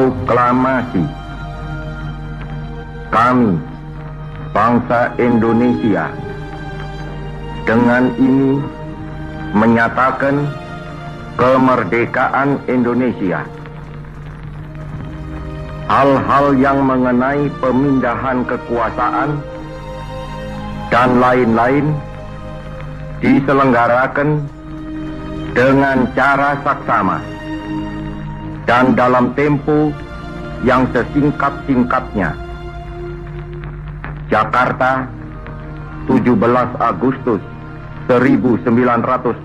Proklamasi. Kami, bangsa Indonesia, dengan ini menyatakan kemerdekaan Indonesia. Hal-hal yang mengenai pemindahan kekuasaan dan lain-lain diselenggarakan dengan cara saksama dan dalam tempo yang sesingkat-singkatnya. Jakarta, 17 Agustus 1945,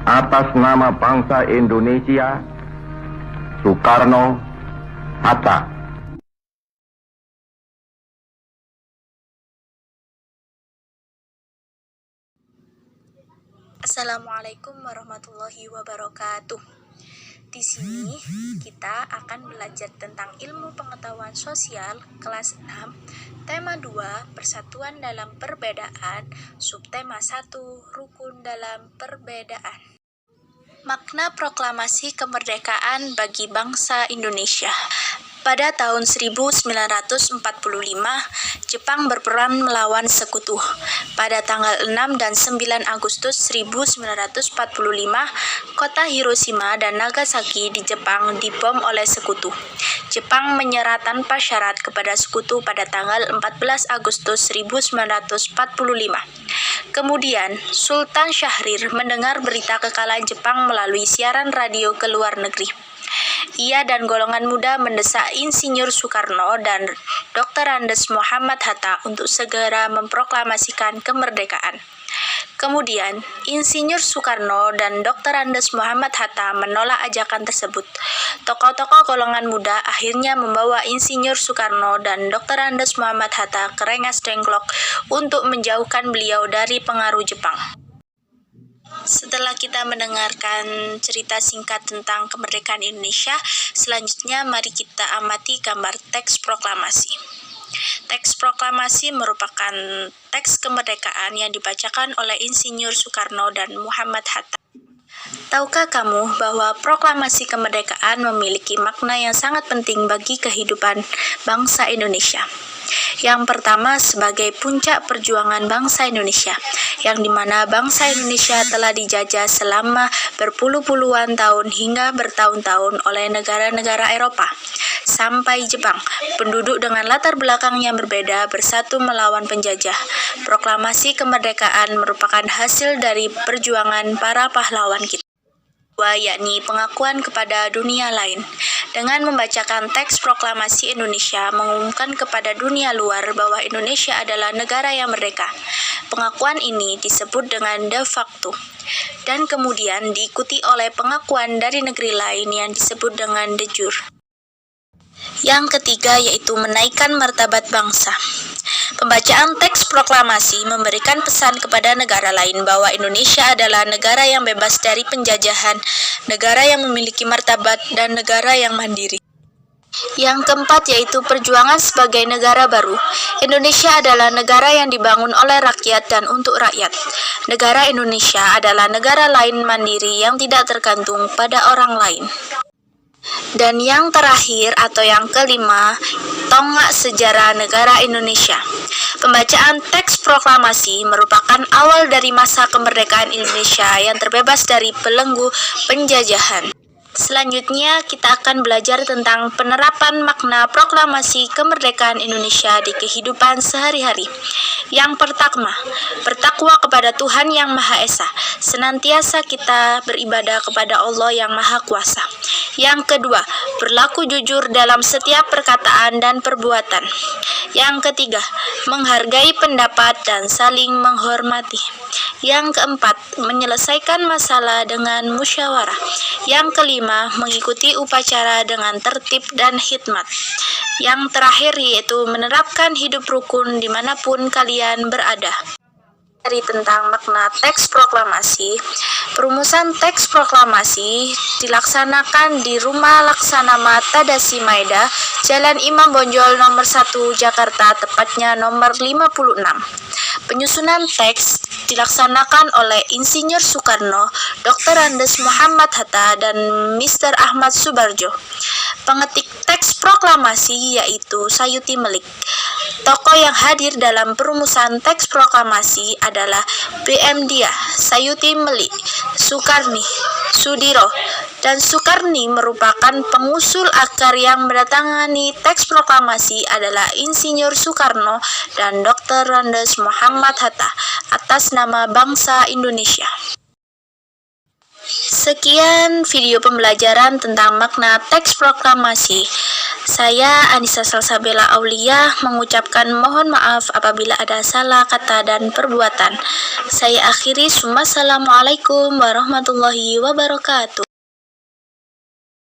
atas nama bangsa Indonesia, Soekarno-Hatta. Assalamualaikum warahmatullahi wabarakatuh. Di sini kita akan belajar tentang ilmu pengetahuan sosial kelas 6, tema 2, persatuan dalam perbedaan, subtema 1, rukun dalam perbedaan. Makna proklamasi kemerdekaan bagi bangsa Indonesia. Pada tahun 1945, Jepang berperang melawan Sekutu. Pada tanggal 6 dan 9 Agustus 1945, kota Hiroshima dan Nagasaki di Jepang dibom oleh Sekutu. Jepang menyerah tanpa syarat kepada Sekutu pada tanggal 14 Agustus 1945. Kemudian, Sultan Syahrir mendengar berita kekalahan Jepang melalui siaran radio ke luar negeri. Ia dan golongan muda mendesak Insinyur Soekarno dan Dr. Andes Muhammad Hatta untuk segera memproklamasikan kemerdekaan. Kemudian, Insinyur Soekarno dan Dr. Andes Muhammad Hatta menolak ajakan tersebut. Tokoh-tokoh golongan muda akhirnya membawa Insinyur Soekarno dan Dr. Andes Muhammad Hatta ke Rengas Dengklok untuk menjauhkan beliau dari pengaruh Jepang. Setelah kita mendengarkan cerita singkat tentang kemerdekaan Indonesia, selanjutnya mari kita amati gambar teks proklamasi. Teks proklamasi merupakan teks kemerdekaan yang dibacakan oleh Insinyur Soekarno dan Muhammad Hatta. Tahukah kamu bahwa proklamasi kemerdekaan memiliki makna yang sangat penting bagi kehidupan bangsa Indonesia? Yang pertama, sebagai puncak perjuangan bangsa Indonesia, yang dimana bangsa Indonesia telah dijajah selama berpuluh-puluhan tahun hingga bertahun-tahun oleh negara-negara Eropa, sampai Jepang, penduduk dengan latar belakang yang berbeda bersatu melawan penjajah. Proklamasi kemerdekaan merupakan hasil dari perjuangan para pahlawan kita, yakni pengakuan kepada dunia lain. Dengan membacakan teks proklamasi, Indonesia mengumumkan kepada dunia luar bahwa Indonesia adalah negara yang merdeka. Pengakuan ini disebut dengan de facto, dan kemudian diikuti oleh pengakuan dari negeri lain yang disebut dengan de jure. Yang ketiga yaitu menaikkan martabat bangsa. Pembacaan teks proklamasi memberikan pesan kepada negara lain bahwa Indonesia adalah negara yang bebas dari penjajahan, negara yang memiliki martabat, dan negara yang mandiri. Yang keempat yaitu perjuangan sebagai negara baru. Indonesia adalah negara yang dibangun oleh rakyat dan untuk rakyat. Negara Indonesia adalah negara lain mandiri yang tidak tergantung pada orang lain. Dan yang terakhir atau yang kelima, tonggak sejarah negara Indonesia. Pembacaan teks proklamasi merupakan awal dari masa kemerdekaan Indonesia yang terbebas dari belenggu penjajahan. Selanjutnya, kita akan belajar tentang penerapan makna proklamasi kemerdekaan Indonesia di kehidupan sehari-hari. Yang pertama, bertakwa kepada Tuhan Yang Maha Esa. Senantiasa kita beribadah kepada Allah Yang Maha Kuasa. Yang kedua, berlaku jujur dalam setiap perkataan dan perbuatan. Yang ketiga, menghargai pendapat dan saling menghormati. Yang keempat, menyelesaikan masalah dengan musyawarah. Yang kelima, mengikuti upacara dengan tertib dan hikmat. Yang terakhir yaitu menerapkan hidup rukun dimanapun kalian berada. Dari tentang makna teks proklamasi, perumusan teks proklamasi dilaksanakan di Rumah Laksanama Tadashi Maeda, Jalan Imam Bonjol nomor 1 Jakarta, tepatnya nomor 56. Penyusunan teks dilaksanakan oleh Insinyur Soekarno, Dr. Andes Muhammad Hatta, dan Mr. Ahmad Subarjo. Pengetik teks proklamasi yaitu Sayuti Melik. Tokoh yang hadir dalam perumusan teks proklamasi adalah BM Dia, Sayuti Melik, Soekarni, Sudiro, dan Soekarni. Merupakan pengusul akar yang mendatangani teks proklamasi adalah Insinyur Soekarno dan Dr. Andes Muhammad Hatta atas nama bangsa Indonesia. Sekian video pembelajaran tentang makna teks proklamasi. Saya Anissa Salsabella Aulia mengucapkan mohon maaf apabila ada salah kata dan perbuatan. Saya akhiri. Wassalamualaikum warahmatullahi wabarakatuh.